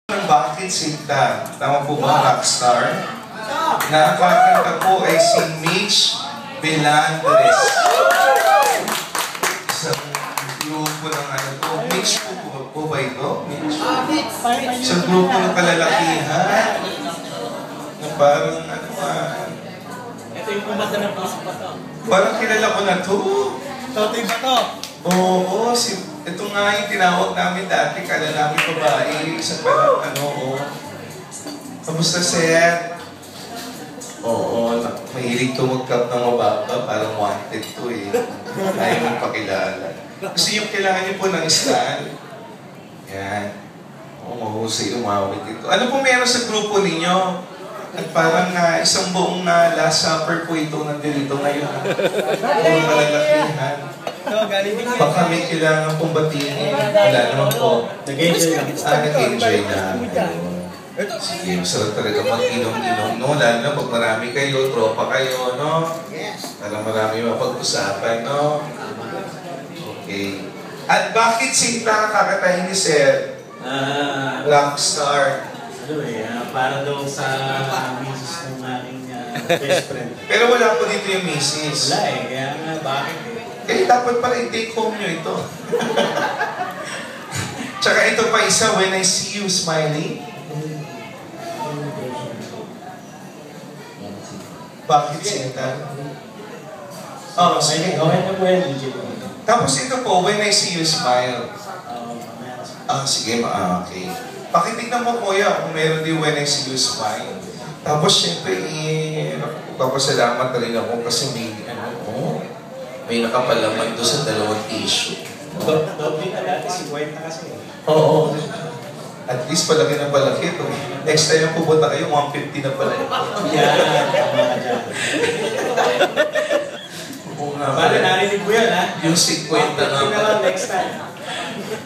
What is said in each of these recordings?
Bakit Sinta? Tama po ba, rockstar? Na ang kakanta po ay si Mitch Belandres. Isang grupo ng ano po. Mitch po ba ito? Mitch? Isang grupo ng kalalakihan. Na parang ano Ito yung kumanda ng puso pa to. Parang kilala ko na to. Totoy ba to? Oo, ito nga yung tinawag namin dati, kala namin babae, isang parang kamusta sir? Oo, mahilig tumugkap ng mababa, parang wanted to eh. Ayaw mong pakilala. Kasi yung kailangan niyo po ng style. Yan. Oo, mahusay umawit ito. Ano po meron sa grupo ninyo? At parang isang buong last supper po ito nandito ngayon. Puro malalakihan. Baka may kailangan pong batiin. Wala naman po. Nag-enjoy na. Nag-enjoy na. Sige, masarap talaga mag-inom-inom, no? Lalo na pag marami kayo, tropa kayo, no? Parang marami mapag-usapan, no? Okay. At bakit Sinta kakatahin ni Sir? Rockstar. Ano para daw sa misis ng aking best friend. Pero wala po dito yung misis. Wala kaya nga, bakit dapat pala i-take home nyo ito. Tsaka ito pa isa, when I see you smiling. Bakit Sinta? Oh, sige. Okay na po yan, DJ. Tapos ito po, when I see you smile. Sige, okay. Pakitignan mo kuya kung meron din when I see you smile. Tapos syempre, papasalamat rin ako kasi may nakapalaman doon sa dalawang tissue. Doble na dati, 50 kasi. Oo. At least palaki na palaki ito. Next time yung pupunta kayo, 150 na pala ito. Yan, tama ka dyan. Bale, narinig ko yan, ha? Yung 50 na next time.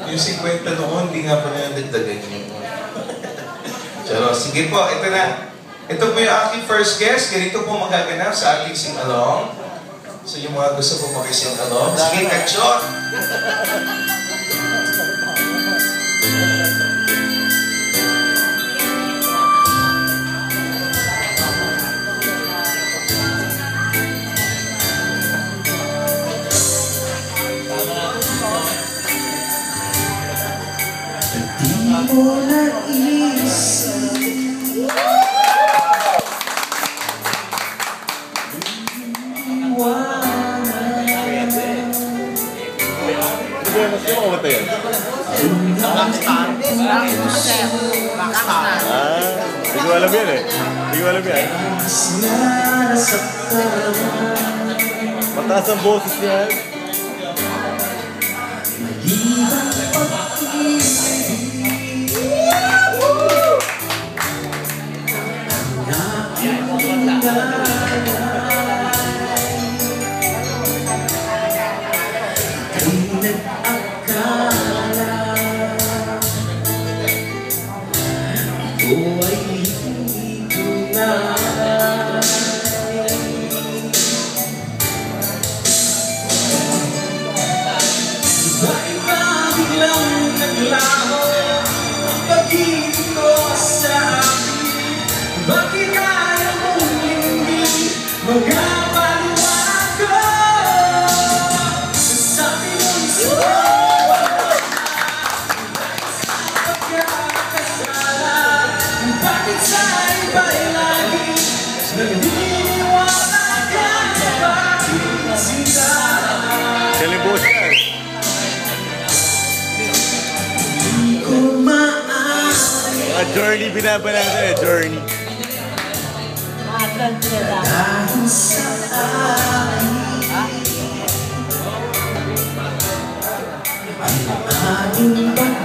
Yung 50 noon, hindi nga pala nagdagan yun. So, sige po, ito na. Ito po yung aking first guest. Ganito po magaganap sa ating sing-along. So, yung mga gusto po makising-along. Sige, kachot! Di mo naisip Hindi ko alam yan eh. Hindi ko alam yan. Mataas ang boses niya. Bakit ayaw mong hindi magpapaliwanag ko? Sabi mo'y suwala sa pagkakasala. Bakit sa iba'y lagi naniniwala ka? Bakit sila? Kalibos yan. Hindi ko Mga journey binabanaan ko eh, journey. dahil sa aking ang aking